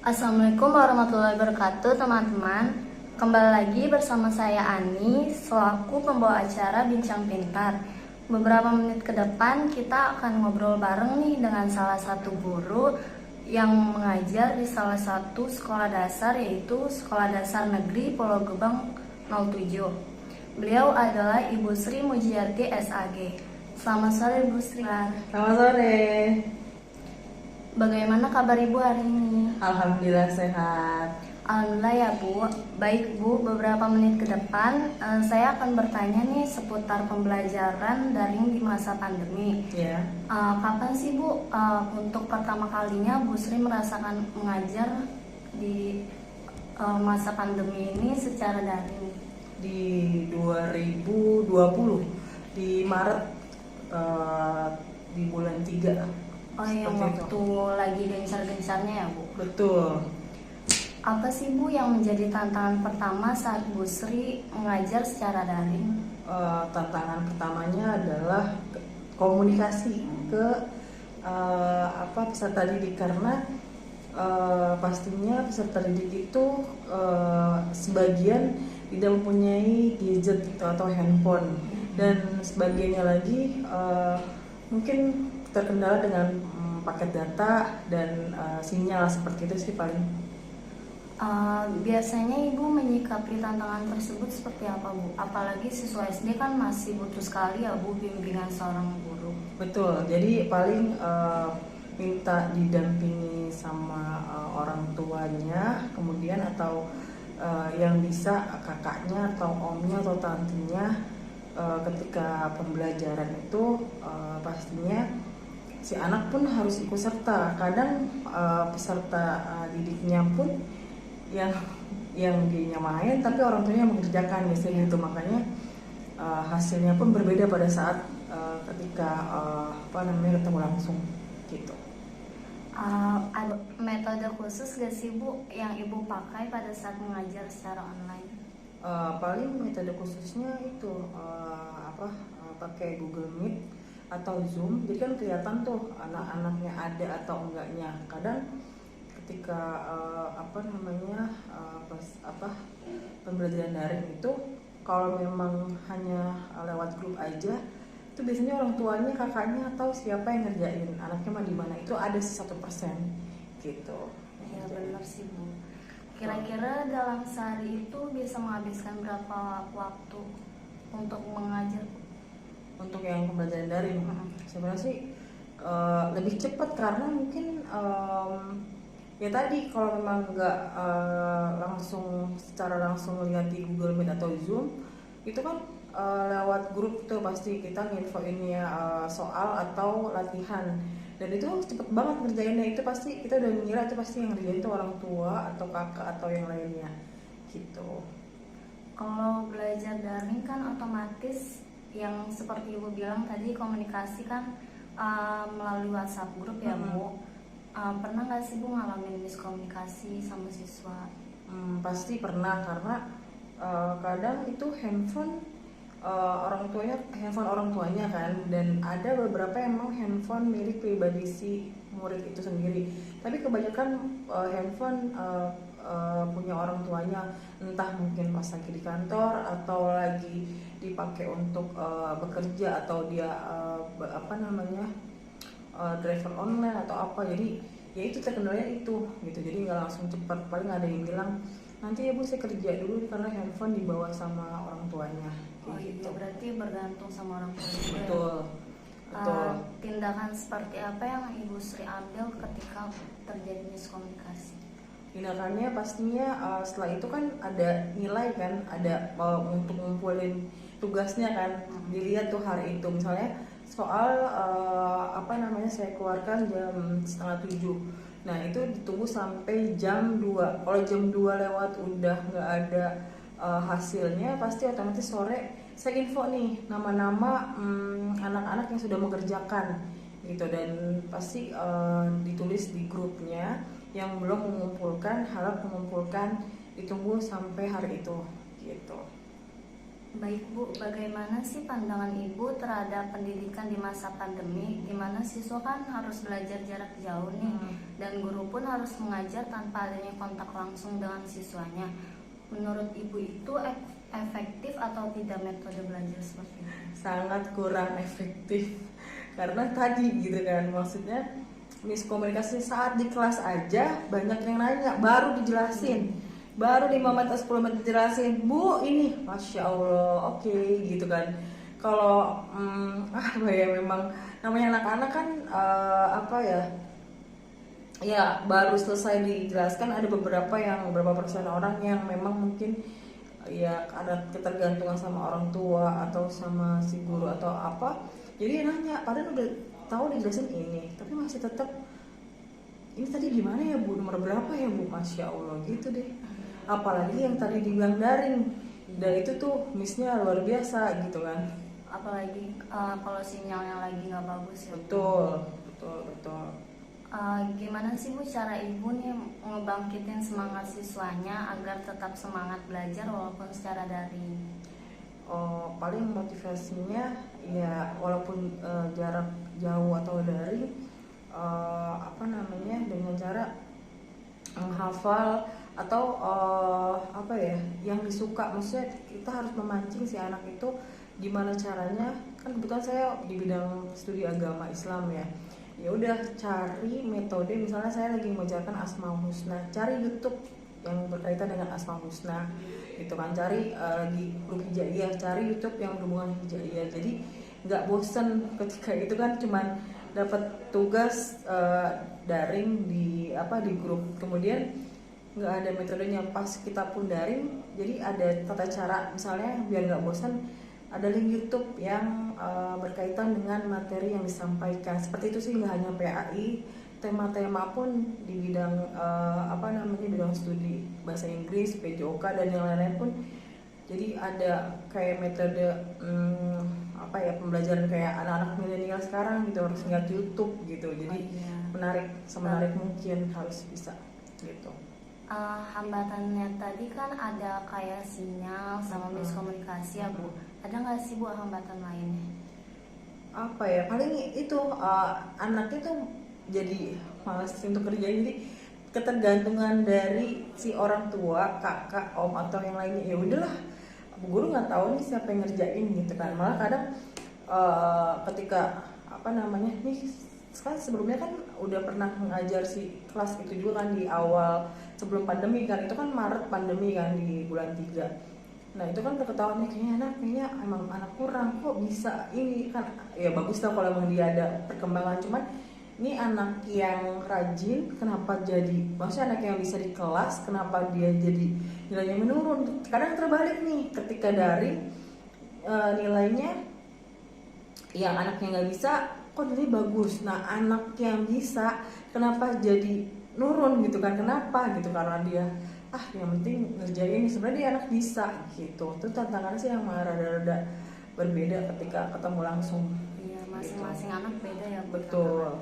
Assalamualaikum warahmatullahi wabarakatuh, teman-teman. Kembali lagi bersama saya Ani selaku pembawa acara Bincang Pintar. Beberapa menit ke depan kita akan ngobrol bareng nih dengan salah satu guru yang mengajar di salah satu sekolah dasar, yaitu Sekolah Dasar Negeri Pulau Gebang 07. Beliau adalah Ibu Sri Mujiarti SAG. Selamat sore Bu Sri. Selamat sore. Bagaimana kabar Ibu hari ini? Alhamdulillah sehat. Alhamdulillah ya Bu. Baik Bu, beberapa menit ke depan saya akan bertanya nih seputar pembelajaran daring di masa pandemi. Ya. Kapan sih Bu untuk pertama kalinya Bu Sri merasakan mengajar di masa pandemi ini secara daring? Di 2020 di Maret, di bulan 3. Oh, yang waktu lagi gencar-gencarnya ya Bu? Betul. Apa sih Bu yang menjadi tantangan pertama saat Bu Sri mengajar secara daring? Tantangan pertamanya adalah komunikasi ke peserta didik, karena pastinya peserta didik itu sebagian tidak mempunyai gadget atau handphone, dan sebagiannya lagi mungkin terkendala dengan paket data dan sinyal, seperti itu sih paling. Biasanya Ibu menyikapi tantangan tersebut seperti apa Bu? Apalagi siswa SD kan masih butuh sekali ya Bu bimbingan seorang guru. Betul, jadi paling minta didampingi sama orang tuanya, kemudian atau yang bisa kakaknya atau omnya atau tantinya. Ketika pembelajaran itu pastinya si anak pun harus ikut serta. Kadang peserta didiknya pun yang dianya main tapi orang tuanya mengerjakan, biasanya gitu. Makanya hasilnya pun berbeda pada saat ketika ketemu langsung gitu. Ada metode khusus gak sih Bu yang Ibu pakai pada saat mengajar secara online? Paling metode khususnya itu pakai Google Meet atau Zoom. Jadi kan kelihatan tuh anak-anaknya ada atau enggaknya. Kadang ketika pembelajaran daring itu, kalau memang hanya lewat grup aja, itu biasanya orang tuanya, kakaknya atau siapa yang ngerjain, anaknya mah di mana, itu ada 1% gitu. Ya benar sih Bu. Kira-kira dalam sehari itu bisa menghabiskan berapa waktu untuk mengajar? Untuk yang pembelajaran daring sebenarnya sih lebih cepat, karena mungkin ya tadi kalau memang nggak secara langsung lihat di Google Meet atau Zoom, itu kan lewat grup tuh pasti kita nginfoinnya soal atau latihan, dan itu cepet banget ngerjainnya. Itu pasti kita udah mengira itu pasti yang ngerjain itu orang tua atau kakak atau yang lainnya gitu. Kalau belajar daring kan otomatis yang seperti Ibu bilang tadi, komunikasi kan melalui WhatsApp grup ya Bu. Pernah nggak sih Bu ngalamin miskomunikasi sama siswa? Pasti pernah, karena kadang itu handphone handphone orang tuanya kan, dan ada beberapa emang handphone milik pribadi si murid itu sendiri, tapi kebanyakan handphone punya orang tuanya, entah mungkin pas lagi di kantor atau lagi dipakai untuk bekerja, atau dia driver online atau apa. Jadi ya itu terkendalanya itu gitu, jadi nggak langsung cepat. Paling ada yang bilang, nanti ya Bu saya kerja dulu karena handphone dibawa sama orang tuanya. Gitu. Berarti bergantung sama orang tua juga. Betul. Betul. Tindakan seperti apa yang Ibu Sri ambil ketika terjadi miskomunikasi? Tindakannya pastinya setelah itu kan ada nilai kan, ada untuk ngumpulin tugasnya kan, dilihat tuh hari itu. Misalnya soal saya keluarkan jam 6:30. Nah itu ditunggu sampai jam 2. Kalau jam 2 lewat udah nggak ada hasilnya, pasti otomatis sore saya info nih nama-nama anak-anak yang sudah mengerjakan gitu, dan pasti ditulis di grupnya. Yang belum mengumpulkan, harap mengumpulkan, ditunggu sampai hari itu gitu. Baik Bu, bagaimana sih pandangan Ibu terhadap pendidikan di masa pandemi, di mana siswa kan harus belajar jarak jauh nih, dan guru pun harus mengajar tanpa adanya kontak langsung dengan siswanya. Menurut Ibu itu efektif atau tidak metode belajar seperti itu? Sangat kurang efektif karena tadi gitu kan, maksudnya miskomunikasi saat di kelas aja banyak yang nanya baru dijelasin, baru 5 menit atau 10 menit dijelasin, Bu ini Masya Allah oke, gitu kan. Kalau apa ya, memang namanya anak-anak kan apa ya, ya baru selesai dijelaskan, ada beberapa persen orang yang memang mungkin ya ada ketergantungan sama orang tua atau sama si guru atau apa, jadi nanya padahal udah tahu dijelasin ini tapi masih tetap ini tadi gimana ya Bu, nomor berapa ya Bu, Masya Allah gitu deh. Apalagi yang tadi dibilang daring, dan itu tuh missnya luar biasa gitu kan. Apalagi kalau sinyalnya lagi nggak bagus ya. Betul, betul, betul. Gimana sih Bu cara Ibu nih ngebangkitin semangat siswanya agar tetap semangat belajar walaupun secara daring? Paling motivasinya ya walaupun jarak jauh atau daring, apa namanya, dengan cara menghafal atau apa ya yang disuka, maksudnya kita harus memancing si anak itu gimana caranya. Kan kebetulan saya di bidang studi agama Islam ya, ya udah cari metode, misalnya saya lagi mengajarkan Asmaul Husna, cari YouTube yang berkaitan dengan Asmaul Husna gitu kan, cari lagi grup hijaiyah, cari YouTube yang berhubungan hijaiyah, jadi nggak bosen ketika itu kan cuman dapat tugas daring di grup, kemudian nggak ada metodenya. Pas kita pun daring, jadi ada tata cara, misalnya biar nggak bosan ada link YouTube yang berkaitan dengan materi yang disampaikan, seperti itu sih. Nggak hanya PAI, tema-tema pun di bidang bidang studi bahasa Inggris, PJOK dan yang lain-lain pun, jadi ada kayak metode pembelajaran kayak anak-anak milenial sekarang gitu, harus lihat YouTube gitu, jadi menarik, semenarik mungkin harus bisa gitu. Hambatannya tadi kan ada kayak sinyal sama miskomunikasi ya Bu, ada nggak sih Bu hambatan lainnya? Apa ya, paling itu anaknya tuh jadi malas untuk kerja, jadi ketergantungan dari si orang tua, kakak, om atau yang lainnya. Ya udahlah, guru nggak tahu nih siapa yang ngerjain gitu kan. Malah kadang ketika nih sekarang, sebelumnya kan udah pernah mengajar si kelas itu juga kan di awal sebelum pandemi kan, itu kan Maret pandemi kan di bulan 3. Nah itu kan ketahuannya kayaknya emang anak kurang, kok bisa ini kan. Ya bagus lah kalau emang dia ada perkembangan, cuman ini anak yang rajin kenapa jadi, maksudnya anak yang bisa di kelas kenapa dia jadi nilainya menurun. Kadang terbalik nih, ketika daring nilainya yang anaknya nggak bisa kok nilai bagus, nah anak yang bisa kenapa jadi nurun gitu kan, kenapa gitu, karena dia yang penting ngerjain, sebenarnya dia anak bisa gitu. Itu tantangannya sih yang rada-rada berbeda ketika ketemu langsung. Iya, masing-masing anak beda ya Bu. Betul.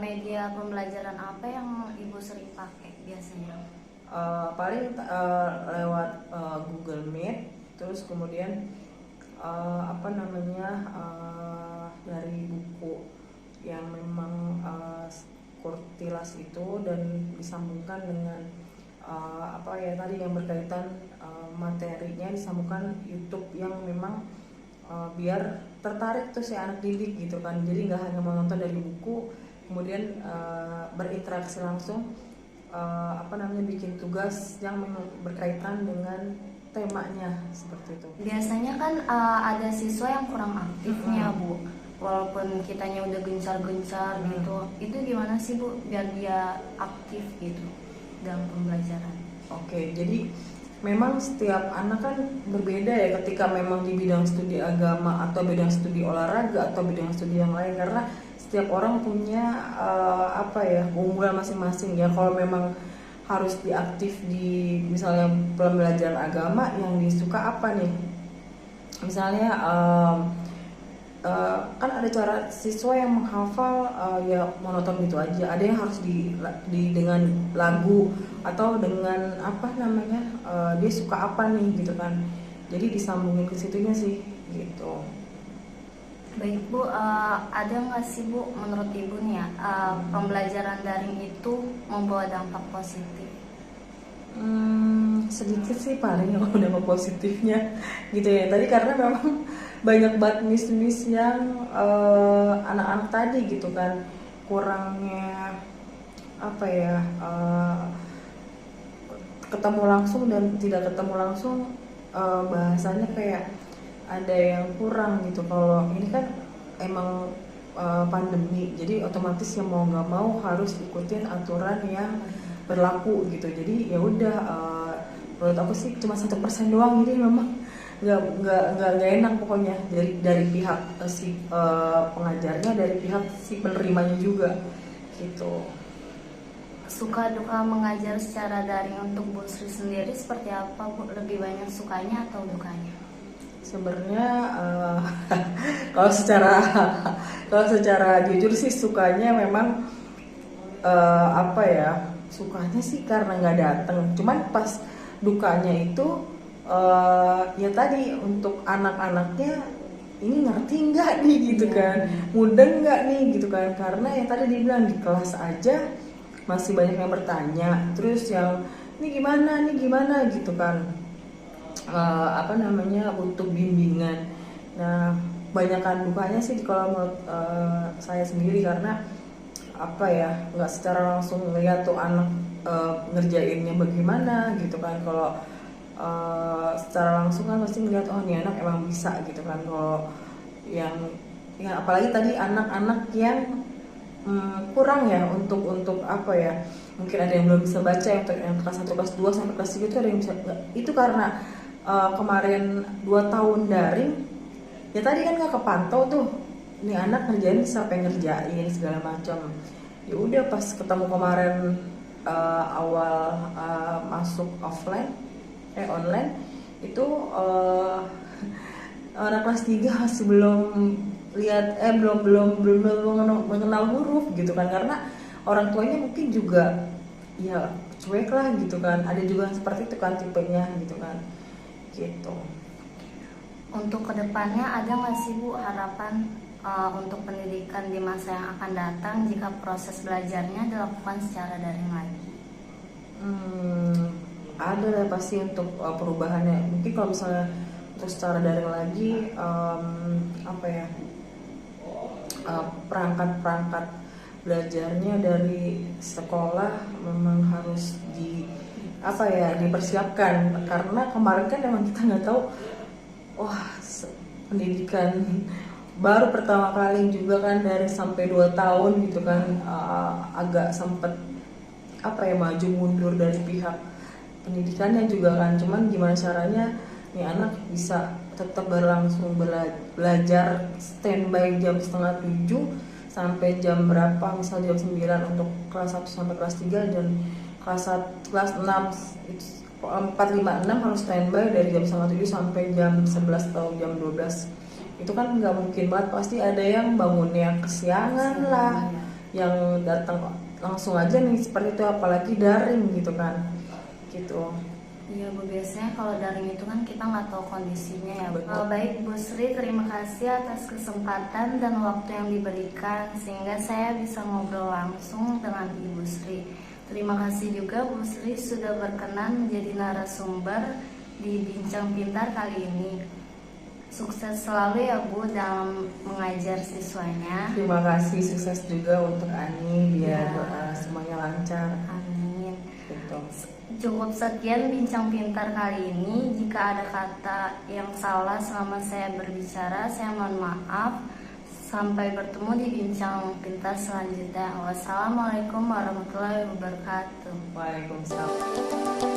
Media pembelajaran apa yang Ibu sering pakai biasanya? Paling lewat Google Meet, terus kemudian dari buku yang memang Kurtilas itu, dan disambungkan dengan tadi yang berkaitan materinya, disambungkan YouTube yang memang biar tertarik tuh si anak didik gitu kan. Jadi nggak hanya menonton dari buku, kemudian berinteraksi langsung, bikin tugas yang berkaitan dengan temanya, seperti itu. Biasanya kan ada siswa yang kurang aktifnya Bu, walaupun kitanya udah gencar-gencar gitu, itu gimana sih Bu biar dia aktif gitu dalam pembelajaran? Oke, jadi memang setiap anak kan berbeda ya ketika memang di bidang studi agama atau bidang studi olahraga atau bidang studi yang lain, karena setiap orang punya keunggulan masing-masing ya. Kalau memang harus diaktif di misalnya pembelajaran agama, yang disuka apa nih, misalnya kan ada cara siswa yang menghafal ya monoton gitu aja, ada yang harus di dengan lagu atau dengan dia suka apa nih gitu kan. jadi disambungin ke situnya sih gitu. Baik Bu, ada nggak sih Bu menurut Ibu nih ya, pembelajaran daring itu membawa dampak positif? Sedikit sih paling kalau dampak positifnya gitu ya tadi, karena memang banyak banget miss yang anak-anak tadi gitu kan, kurangnya apa ya, ketemu langsung dan tidak ketemu langsung, bahasanya kayak ada yang kurang gitu. Kalau ini kan emang pandemi, jadi otomatis yang mau nggak mau harus ikutin aturan yang berlaku gitu. Jadi ya udah, menurut aku sih cuma 1% doang, jadi memang nggak enak pokoknya dari pihak si pengajarnya, dari pihak si penerimanya juga gitu. Suka duka mengajar secara daring untuk Bu Sri sendiri seperti apa Bu? Lebih banyak sukanya atau dukanya? Sebenarnya kalau secara jujur sih sukanya memang, apa ya, sukanya sih karena nggak datang. Cuman pas dukanya itu, ya tadi untuk anak-anaknya ini ngerti nggak nih gitu kan, mudah nggak nih gitu kan, karena yang tadi dibilang di kelas aja masih banyak yang bertanya, terus yang ini gimana gitu kan, apa namanya, butuh bimbingan. Nah, banyakan dukanya sih kalau menurut saya sendiri, karena apa ya, nggak secara langsung ngeliat tuh anak ngerjainnya bagaimana gitu kan. Kalau secara langsung kan pasti ngeliat, oh ini anak emang bisa gitu kan. Kalau yang apalagi tadi anak-anak yang kurang ya untuk apa ya, mungkin ada yang belum bisa baca, yang kelas 1, kelas 2 sampai kelas 3 itu ada yang bisa itu karena kemarin 2 tahun daring ya tadi kan nggak kepantau tuh nih anak ngerjain siapa yang ngerjain segala macam. Ya udah pas ketemu kemarin awal masuk online itu, anak kelas 3 masih belum lihat, belum mengenal huruf gitu kan, karena orang tuanya mungkin juga ya cuek lah gitu kan. Ada juga seperti itu kan tipenya gitu kan gitu. Untuk kedepannya ada nggak sih Bu harapan untuk pendidikan di masa yang akan datang jika proses belajarnya dilakukan secara daring lagi? Ada lah pasti untuk perubahannya. Mungkin kalau misalnya untuk secara daring lagi, apa ya, perangkat belajarnya dari sekolah memang harus dipersiapkan, karena kemarin kan memang kita nggak tahu, pendidikan baru pertama kali juga kan, dari sampai 2 tahun gitu kan, agak sempet maju mundur dari pihak pendidikannya juga kan. Cuman gimana caranya nih anak bisa tetap berlangsung belajar standby jam setengah 7 sampai jam berapa, misal jam 9 untuk kelas 1 sampai kelas 3, dan kelas 6 4, 5, 6 harus standby dari jam setengah 7 sampai jam 11 atau jam 12. Itu kan nggak mungkin banget, pasti ada yang bangunnya kesiangan lah, yang datang langsung aja nih seperti itu, apalagi daring gitu kan gitu. Iya Bu, biasanya kalau daring itu kan kita nggak tahu kondisinya ya. Baik Bu Sri, terima kasih atas kesempatan dan waktu yang diberikan sehingga saya bisa ngobrol langsung dengan Ibu Sri. Terima kasih juga Bu Sri sudah berkenan menjadi narasumber di Bincang Pintar kali ini. Sukses selalu ya Bu dalam mengajar siswanya. Terima kasih, sukses juga untuk Ani biar semuanya lancar. Amin. Gitu. Cukup sekian Bincang Pintar kali ini. Jika ada kata yang salah selama saya berbicara, saya mohon maaf. Sampai bertemu di Bincang Pintar selanjutnya. Wassalamualaikum warahmatullahi wabarakatuh. Waalaikumsalam.